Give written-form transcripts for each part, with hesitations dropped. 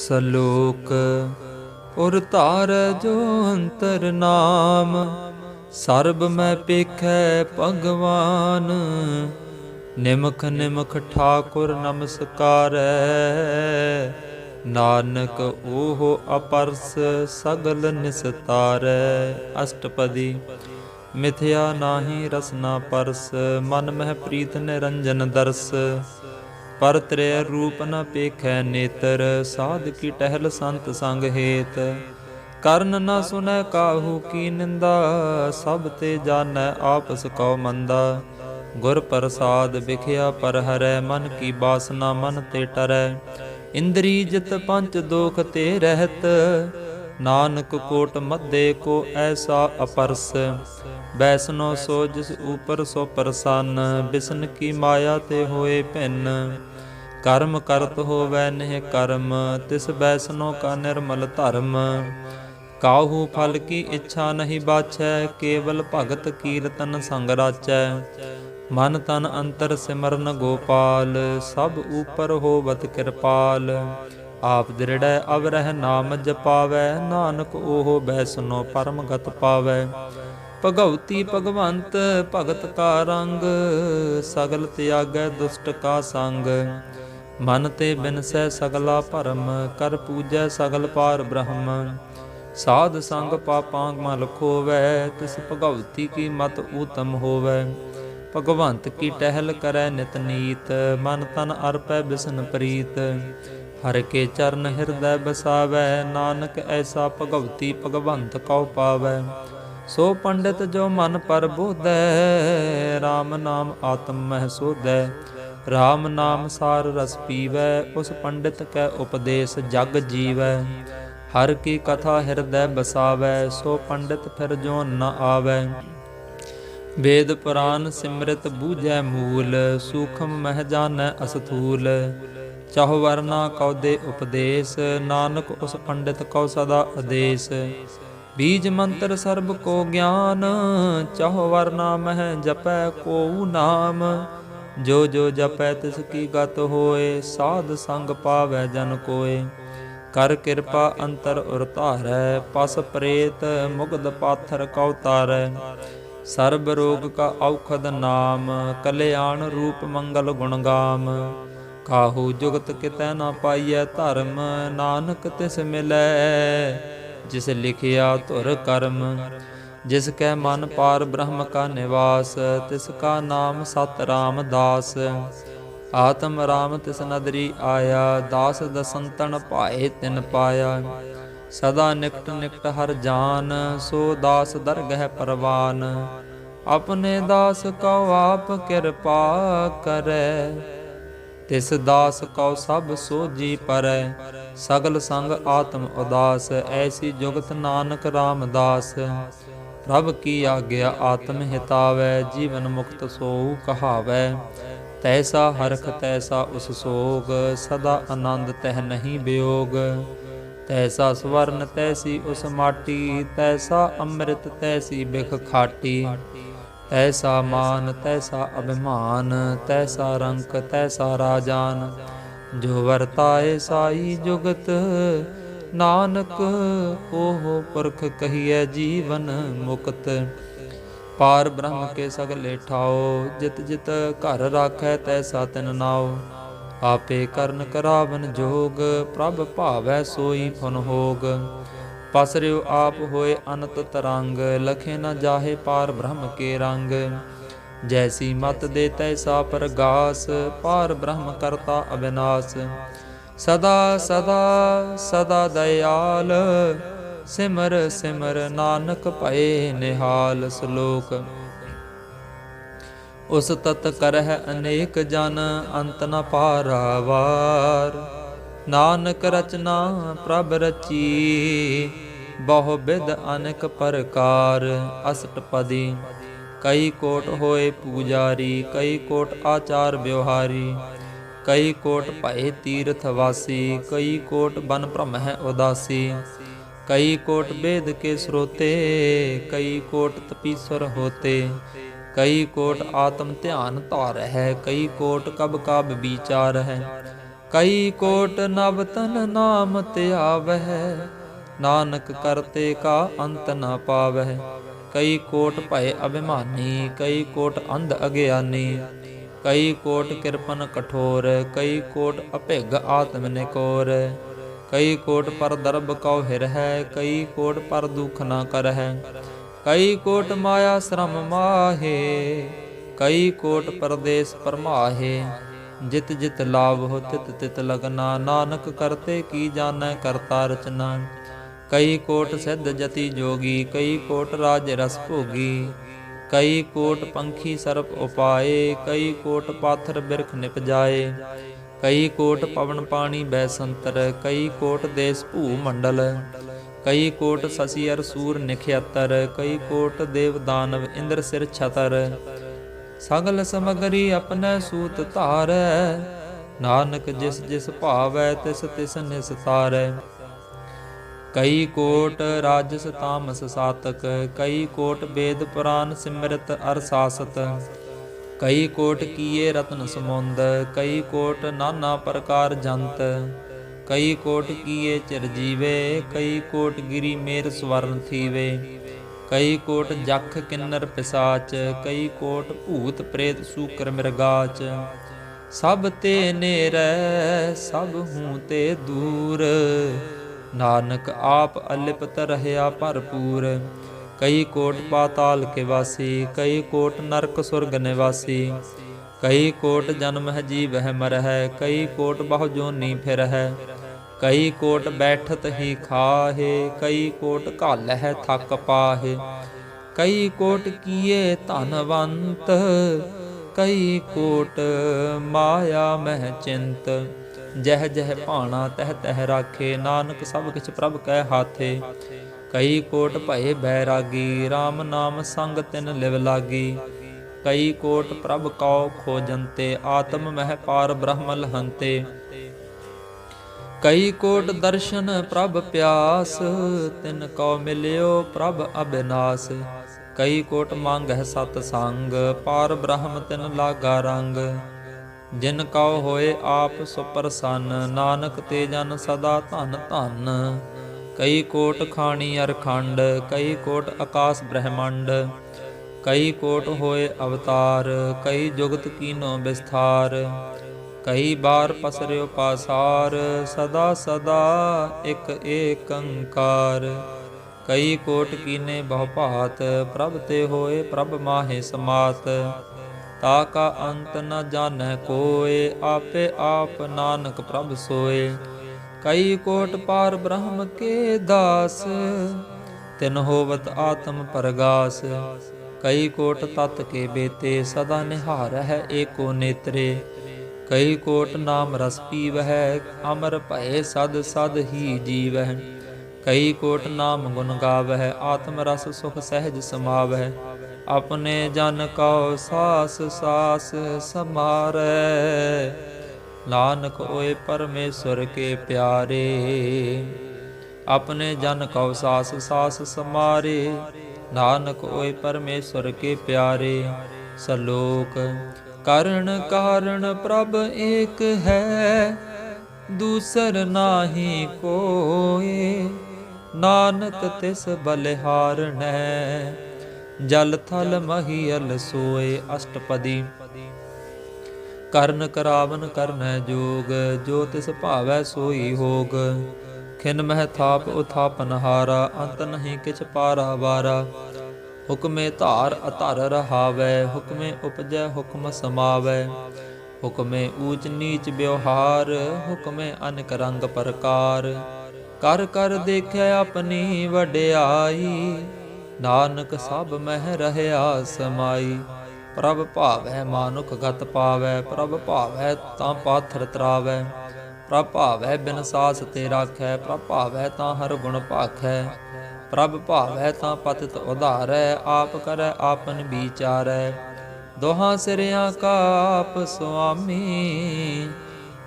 ਸਲੋਕ ਉਰ ਧਾਰੈ ਜੋ ਅੰਤਰ ਨਾਮ, ਸਰਬ ਮੈਂ ਪੇਖੈ ਭਗਵਾਨ। ਨਿਮਖ ਨਿਮਖ ਠਾਕੁਰ ਨਮਸਕਾਰੈ, ਨਾਨਕ ਓਹ ਅਪਰਸ ਸਗਲ ਨਿਸਤਾਰੈ। ਅਸ਼ਟਪਦੀ। ਮਿਥਿਆ ਨਾਹੀ ਰਸਨਾ ਪਰਸ, ਮਨ ਮਹਿ ਪ੍ਰੀਤ ਨਿਰੰਜਨ ਦਰਸ। ਪਰ ਤ੍ਰੈ ਰੂਪ ਨ ਪੇਖੈ ਨੇਤਰ, ਸਾਧ ਕੀ ਟਹਿਲ ਸੰਤ ਸੰਗ ਹੇਤ। ਕਰਨ ਨ ਸੁਨੈ ਕਾਹੂ ਕੀ ਨਿੰਦਾ, ਸਭ ਤੇ ਜਾਣੈ ਆਪਸ ਕਉ ਮੰਦਾ। ਗੁਰ ਪ੍ਰਸਾਦ ਵਿਖਿਆ ਪਰ ਹਰੈ, ਮਨ ਕੀ ਬਾਸਨਾ ਮਨ ਤੇ ਟਰੈ। ਇੰਦਰੀ ਜਿਤ ਪੰਚ ਦੋਖ ਤੇ ਰਹਿਤ, ਨਾਨਕ ਕੋਟ ਮੱਧੇ ਕੋ ਐਸਾ ਅਪਰਸ। ਬੈਸਨੋ ਸੋ ਜਿਸ ਊਪਰ ਸੋ ਪ੍ਰਸੰਨ, ਬਿਸਨ ਕੀ ਮਾਇਆ ਤੇ ਹੋਏ ਭਿੰਨ। ਕਰਮ ਕਰਤ ਹੋਵੈ ਨਿਹ ਕਰਮ, ਤਿਸ ਬੈਸਨੋ ਕਾ ਨਿਰਮਲ ਧਰਮ। ਕਾਹੂ ਫਲ ਕੀ ਇੱਛਾ ਨਹੀਂ ਬਾਛੈ, ਕੇਵਲ ਭਗਤ ਕੀਰਤਨ ਸੰਗ ਰਾਚੈ। ਮਨ ਤਨ ਅੰਤਰ ਸਿਮਰਨ ਗੋਪਾਲ, ਸਭ ਊਪਰ ਹੋਵਤ ਕਿਰਪਾਲ। ਆਪ ਦ੍ਰਿੜੈ ਅਵਰਹਿ ਨਾਮ ਜਪਾਵੈ, ਨਾਨਕ ਓਹ ਬੈਸਨੋ ਪਰਮ ਗਤ ਪਾਵੈ। ਭਗਉਤੀ ਭਗਵੰਤ ਭਗਤ ਕਾ ਰੰਗ, ਸਗਲ ਤਿਆਗੈ ਦੁਸ਼ਟ ਕਾ ਸੰਗ। ਮਨ ਤੇ ਬਿਨਸੈ ਸਗਲਾ ਭਰਮ, ਕਰ ਪੂਜੈ ਸਗਲ ਪਾਰ ਬ੍ਰਹਮ। ਸਾਧ ਸੰਗ ਪਾਪਾਂ ਮਲ ਖੋਵੈ, ਤਿਸ ਭਗਉਤੀ ਕੀ ਮਤ ਊਤਮ ਹੋਵੈ। ਭਗਵੰਤ ਕੀ ਟਹਿਲ ਕਰੈ ਨਿਤ ਨੀਤ, ਮਨ ਤਨ ਅਰਪੈ ਬਿਸਨ ਪ੍ਰੀਤ। ਹਰਿ ਕੇ ਚਰਨ ਹਿਰਦੈ ਬਸਾਵੈ, ਨਾਨਕ ਐਸਾ ਭਗਉਤੀ ਭਗਵੰਤ ਕਉ ਪਾਵੈ। ਸੋ ਪੰਡਿਤ ਜੋ ਮਨ ਪਰ ਬੋਧੈ, RAM ਨਾਮ ਆਤਮ ਮਹਿ ਸੋਧੈ। RAM ਨਾਮ ਸਾਰ ਰਸ ਪੀਵੈ, ਉਸ ਪੰਡਿਤ ਕੈ ਉਪਦੇਸ ਜਗ ਜੀਵੈ। ਹਰ ਕੀ ਕਥਾ ਹਿਰਦੈ ਬਸਾਵੈ, ਸੋ ਪੰਡਿਤ ਫਿਰ ਜੋਨ ਨ ਆਵੈ। ਵੇਦ ਪੁਰਾਨ ਸਿਮਰਿਤ ਬੂਝੈ ਮੂਲ, ਸੂਖਮ ਮਹਿ ਜਾਣੈ ਅਸਥੂਲ। ਚਾਹੁ ਵਰਨਾ ਕਉ ਦੇ ਉਪਦੇਸ, ਨਾਨਕ ਉਸ ਪੰਡਿਤ ਕਉ ਸਦਾ ਆਦੇਸ। ਬੀਜ ਮੰਤਰ ਸਰਬ ਕੋ ਗਿਆਨ, ਚਾਹੁ ਵਰਨਾ ਮਹਿ ਜਪੈ ਕੋਊ ਨਾਮ। ਜੋ ਜੋ ਜਪੈ ਤਿਸ ਕੀ ਗਤ ਹੋਏ, ਸਾਧ ਸੰਗ ਪਾਵੈ ਜਨ ਕੋਏ। ਕਰ ਕਿਰਪਾ ਅੰਤਰ ਉਰ ਧਾਰੈ, ਪਸ ਪ੍ਰੇਤ ਮੁਗਧ ਪਾਥਰ ਕਉ ਤਾਰੈ। ਸਰਬ ਰੋਗ ਕਾ ਔਖਦ ਨਾਮ, ਕਲਿਆਣ ਰੂਪ ਮੰਗਲ ਗੁਣ ਗਾਮ। ਕਾਹੂ ਜੁਗਤ ਕਿਤੈ ਨ ਪਾਈਐ ਧਰਮ, ਨਾਨਕ ਤਿਸ ਮਿਲੈ ਜਿਸ ਲਿਖਿਆ ਧੁਰ ਕਰਮ। ਜਿਸ ਕੈ ਮਨ ਪਾਰ ਬ੍ਰਹਮ ਕਾ ਨਿਵਾਸ, ਤਿਸ ਕਾ ਨਾਮ ਸਤ ਰਾਮਦਾਸ। ਆਤਮ ਰਾਮ ਤਿਸ ਨਦਰੀ ਆਇਆ, ਦਾਸ ਦਸੰਤਨ ਭਾਏ ਤਿਨ ਪਾਇਆ। ਸਦਾ ਨਿਕਟ ਨਿਕਟ ਹਰ ਜਾਨ, ਸੋ ਦਾਸ ਦਰਗਹਿ ਪਰਵਾਨ। ਆਪਣੇ ਦਾਸ ਕਉ ਆਪ ਕਿਰਪਾ ਕਰੈ, ਤਿਸ ਦਾਸ ਕਉ ਸਭ ਸੋਝੀ ਪਰੈ। ਸਗਲ ਸੰਗ ਆਤਮ ਉਦਾਸ, ਐਸੀ ਜੁਗਤ ਨਾਨਕ ਰਾਮਦਾਸ। ਪ੍ਰਭ ਕੀ ਆਗਿਆ ਆਤਮ ਹਿਤਾਵੈ, ਜੀਵਨ ਮੁਕਤ ਸੋਊ ਕਹਾਵੈ। ਤੈਸਾ ਹਰਖ ਤੈਸਾ ਉਸ ਸੋਗ, ਸਦਾ ਆਨੰਦ ਤਹਿ ਨਹੀਂ ਵਿਯੋਗ। ਤੈਸਾ ਸਵਰਨ ਤੈਸੀ ਉਸ ਮਾਟੀ, ਤੈਸਾ ਅੰਮ੍ਰਿਤ ਤੈਸੀ ਬਿਖ ਖਾਟੀ। ਤੈਸਾ ਮਾਨ ਤੈਸਾ ਅਭਿਮਾਨ, ਤੈਸਾ ਰੰਕ ਤੈਸਾ ਰਾਜਾਨ। ਜੋ ਵਰਤਾਏ ਸਾਈ ਜੁਗਤ, ਨਾਨਕ ਓਹ ਪੁਰਖ ਕਹੀਐ ਜੀਵਨ ਮੁਕਤ। ਪਾਰ ਬ੍ਰਹਮ ਕੇ ਸਗਲੇ ਠਾਓ, ਜਿਤ ਜਿਤ ਘਰ ਰਾਖੈ ਤੈਸਾ ਤਿਨ ਨਾਉ। ਆਪੇ ਕਰਨ ਕਰਾਵਨ ਜੋਗ, ਪ੍ਰਭ ਭਾਵੈ ਸੋਈ ਫੁਨ ਹੋਗ। ਪਸਰਿਓ ਆਪ ਹੋਏ ਅਨੰਤ ਤਰੰਗ, ਲਖੇ ਨ ਜਾਹੇ ਪਾਰ ਬ੍ਰਹਮ ਕੇ ਰੰਗ। ਜੈਸੀ ਮਤ ਦੇ ਤੈਸਾ ਪ੍ਰਗਾਸ, ਪਾਰ ਬ੍ਰਹਮ ਕਰਤਾ ਅਬਿਨਾਸ਼। ਸਦਾ ਸਦਾ ਸਦਾ ਦਇਆਲ, ਸਿਮਰ ਸਿਮਰ ਨਾਨਕ ਭਏ ਨਿਹਾਲ। ਸ਼ਲੋਕ। ਉਸ ਤਤ ਕਰਹਿ ਅਨੇਕ ਜਨ, ਅੰਤ ਨ ਪਾਰਾਵਾਰ। ਨਾਨਕ ਰਚਨਾ ਪ੍ਰਭ ਰਚੀ, ਬਹੁ ਬਿਧ ਅਨੇਕ ਪ੍ਰਕਾਰ। ਅਸ਼ਟਪਦੀ। ਕਈ ਕੋਟ ਹੋਏ ਪੂਜਾਰੀ, ਕਈ ਕੋਟ ਆਚਾਰ ਵਿਵਹਾਰੀ। ਕਈ ਕੋਟ ਭਏ ਤੀਰਥ ਵਾਸੀ, ਕਈ ਕੋਟ ਬਨ ਭ੍ਰਮਹਿ ਉਦਾਸੀ। ਕਈ ਕੋਟ ਵੇਦ ਕੇ ਸਰੋਤੇ, ਕਈ ਕੋਟ ਤਪੀਸਰ ਹੋਤੇ। ਕਈ ਕੋਟ ਆਤਮ ਧਿਆਨ ਧਾਰਹਿ, ਕਈ ਕੋਟ ਕਬ ਕਬ ਵਿਚਾਰਹਿ। कई कोट नव तन नाम त्यावह, नानक करते का अंत न पावह। कई कोट भय अभिमानी, कई कोट अंध अज्ञानी, कई कोट कृपन कठोर, कई कोट अभिग आत्म निकोर। कई कोट पर दर्भ कौ हिर है, कई कोट पर दुख न कर है। कई कोट माया श्रम माहे, कई कोट परदेश परमाहे। जित जित लाभ हो तित तित लगना, नानक करते की जानै करता रचना। कई कोट सिद्ध जति जोगी, कई कोट राज रस भोगी। कई कोट पंखी सर्प उपाए, कई कोट पाथर बिरख निप जाए। कई कोट पवन पानी बैसंतर, कई कोट देश भू मंडल। कई कोट शशि अर सूर निखियतर, कई कोट देव दानव इंद्र सिर छतर। सगल समगरी अपने सूत धारै, नानक जिस जिस भावै तिस तिस निस्तारै। कई कोट राजस तामस सातक, कई कोट वेद पुराण सिमरत अर सासत। कई कोट किए रत्न समुंद, कई कोट नाना प्रकार जंत। कई कोट किए चिरजीवे, कई कोट गिरी मेर स्वर्ण थीवे। कई कोट जख किन्नर पिसाच, कई कोट भूत प्रेत सूकर मृगाच। सब ते नेरै सब हूँ ते दूर, नानक आप अलिपत रहया भरपूर। कई कोट पाताल के वासी, कई कोट नरक सुरग निवासी। कई कोट जन्म है जीव है मर है, कई कोट बहु जोनी फिर है। कई कोट बैठत ही खाहे, कई कोट घाल है थक पाहे। कई कोट किए धनवंत, कई कोट माया मह चिंत। जह जह भाणा तह तह राखे, नानक सब किछ प्रभ कै हाथे। कई कोट भय बैरागी, राम नाम संग तिन लिव लागी। कई कोट प्रभ कौ खोजंते, आत्म मह पार ब्रह्म लहंते। कई कोट दर्शन प्रभ प्यास, तिन कौ मिल्यो प्रभ अबिनाश। कई कोट मांगह सत संग, पार ब्रह्म तिन लागा रंग। जिन कौ होए आप सुप्रसन्न, नानक ते जन सदा धन धन। कई कोट खाणी अर खंड, कई कोट आकाश ब्रह्मंड। कई कोट होए अवतार, कई जुगत कीनो विस्तार। कई बार पसर्यो पासार, सदा सदा एक एकंकार। कई कोट कीने बहु भात, प्रभ ते होए प्रभ माहे समात। ताका अंत न जानੈ कोय, आपे आप नानक प्रभ सोए। कई कोट पार ब्रह्म के दास, तिन होवत आत्म परगास। कई कोट तत् के बेते, सदा निहार है एको नेत्रे। कई कोट नाम रस पीवह, अमर भय सद सद ही जीवह। कई कोट नाम गुण गावह, आत्म रस सुख सहज समावह। अपने जन कौ सास सास समारै, नानक होए परमेश्वर के प्यारे। अपने जन कौ सास सास समारे, नानक होए परमेश्वर के प्यारे। सलोक करण कारण प्रभ एक है, दूसर नाही कोय। नानक तिस बलिहारणै, जल थल महियल सोए। अष्टपदी ਕਰਨ ਕਰਾਵਨ ਕਰਨੈ ਜੋਗ, ਜੋ ਤਿਸ ਭਾਵੈ ਸੋਈ ਹੋਗ। ਖਿਨ ਮਹਿ ਥਾਪ ਉਥਾਪਨ ਹਾਰਾ, ਅੰਤ ਨਹੀਂ ਕਿਛ ਪਾਰਾ ਵਾਰਾ। ਹੁਕਮੇ ਧਾਰ ਅਧਰ ਰਹਾਵੈ, ਹੁਕਮੇ ਉਪਜੈ ਹੁਕਮ ਸਮਾਵੈ। ਹੁਕਮੇ ਊਚ ਨੀਚ ਵਿਵਹਾਰ, ਹੁਕਮੇ ਅਨਕ ਰੰਗ ਪ੍ਰਕਾਰ। ਕਰ ਕਰ ਦੇਖਿਆ ਆਪਣੀ ਵਡਿਆਈ, ਨਾਨਕ ਸਭ ਮਹਿ ਰਹਿਆ ਸਮਾਈ। ਪ੍ਰਭ ਭਾਵੈ ਮਾਨੁਖ ਗਤ ਪਾਵੈ, ਪ੍ਰਭ ਭਾਵੈ ਤਾਂ ਪਾਥਰ ਤਰਾਵੈ। ਪ੍ਰਭ ਭਾਵੈ ਬਿਨ ਸਾਸ ਤੇ ਰਾਖੈ, ਪ੍ਰਭ ਭਾਵੈ ਤਾਂ ਹਰ ਗੁਣ ਭਾਖੈ। ਪ੍ਰਭ ਭਾਵੈ ਤਾਂ ਪਤਿਤ ਉਧਾਰੈ, ਆਪ ਕਰੈ ਆਪਨ ਵਿਚਾਰੈ। ਦੋਹਾਂ ਸਿਰਿਆਂ ਕਾ ਆਪ ਸੁਆਮੀ,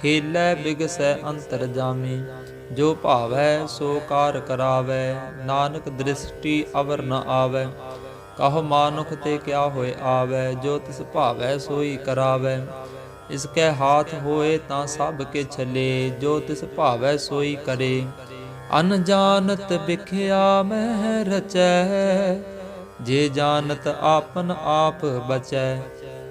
ਖੇਲੈ ਬਿਗਸੈ ਅੰਤਰ ਜਾਮੀ। ਜੋ ਭਾਵੈ ਸੋ ਕਾਰ ਕਰਾਵੈ, ਨਾਨਕ ਦ੍ਰਿਸ਼ਟੀ ਅਵਰ ਨ ਆਵੈ। ਕਹੋ ਮਾਨੁਖ ਤੇ ਕਿਆ ਹੋਇ ਆਵੈ, ਜੋ ਤਿਸ ਭਾਵੈ ਸੋਈ ਕਰਾਵੈ। इसके हाथ होए तां सब के छले, जो तिस भावै सोई करे। अनजानत बिख्या मह रचै, जे जानत आपन आप बचै।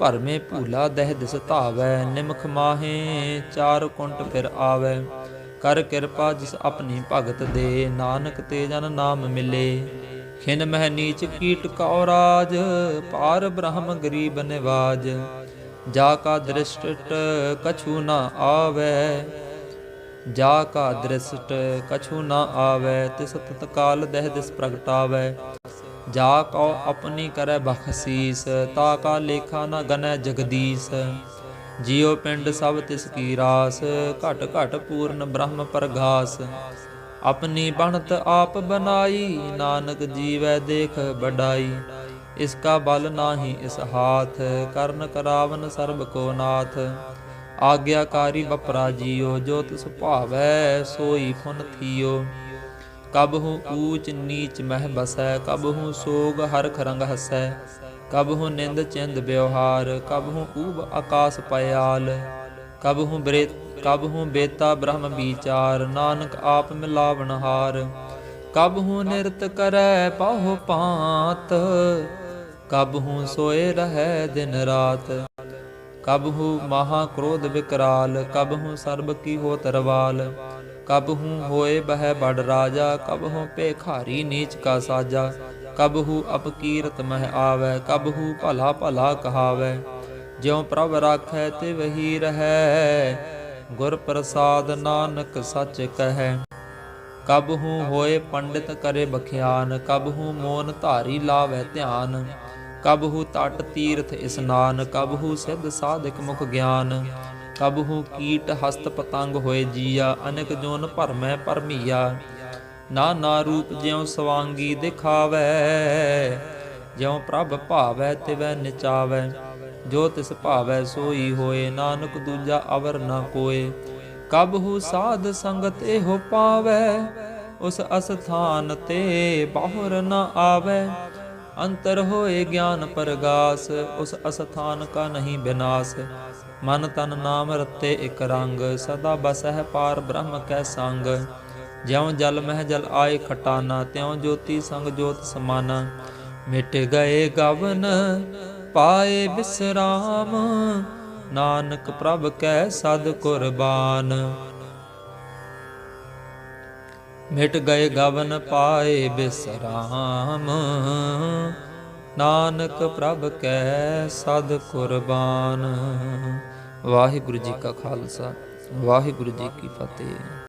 भरमे भूला दह दिस धावै, निमख माहे चार कुंट फिर आवै। कर किरपा जिस अपनी भगत दे, नानक ते जन नाम मिले। खिन मह नीच कीट कौ राज, पार ब्रह्म गरीब निवाज। जा का दृष्ट कछु न आवे, जा का दृष्ट कछु न आवे। तिस तत्काल दह दिस प्रगटावै। जा कौ अपनी करे बख्शीस, ता का लेखा न गनै जगदीश। जियो पिंड सब तिसकी रास, घट घट पूर्ण ब्रह्म प्रगास। अपनी बनत आप बनाई, नानक जीवै देख बड़ाई। इसका बल नाही इस हाथ, करन करावन सर्ब को नाथ। आज्ञाकारी बपरा जियो, जो तिस भावै सोई फुन थियो। कबहु ऊच नीच मह बसै, कबहु सोग हरख रंग हसै। कबहु निंद चिंद व्यवहार, कबहु ऊब आकाश पयाल। कबहु बेता ब्रह्म विचार, नानक आप मिलावन हार। कबहु निरत करै पाहु पात, कबहु सोए रहै दिन रात। कबहु महा क्रोध विकराल, कबहु सर्ब की होत रवाल। कबहु होए बह बड़ राजा, कबहु पेखारी नीच का साजा। कबहु अपकीरत मह आवै, कबहु भला भला कहावै। ज्यों प्रभ राखै तिवहि रहै, गुर प्रसाद नानक सच कहै। कबहु होए पंडित करे बख्यान, कबहु मोन धारी लावै ध्यान। कबहु तट तीर्थ स्नान, कबहु सिद्ध साधिक मुख ज्ञान। कबहु कीट हस्त पतंग होए जिया, अनेक जोन भरमै भरमिया। नाना रूप ज्यों सवांगी दिखावै, ज्यों प्रभ भावै तिवै निचावै। जो तिस भावै सोई होए, नानक दूजा अवर न कोय। कबहु साध संगत एहो पावै, उस अस्थान ते बाहुर न आवै। अंतर होए ज्ञान परगास, उस अस्थान का नहीं विनाश। मन तन नाम रते एक रंग, सदा बसह पार ब्रह्म कै संग। ज्यों जल मह जल आए खटाना, त्यों ज्योति संग ज्योत समाना। मिट गए गवन पाए विश्राम, नानक प्रभ कै सद कुरबान। मिट गए गवन पाए बिसराम, नानक प्रभ कै सद कुरबान। वाहिगुरु जी का खालसा, वाहिगुरु जी की फतेह।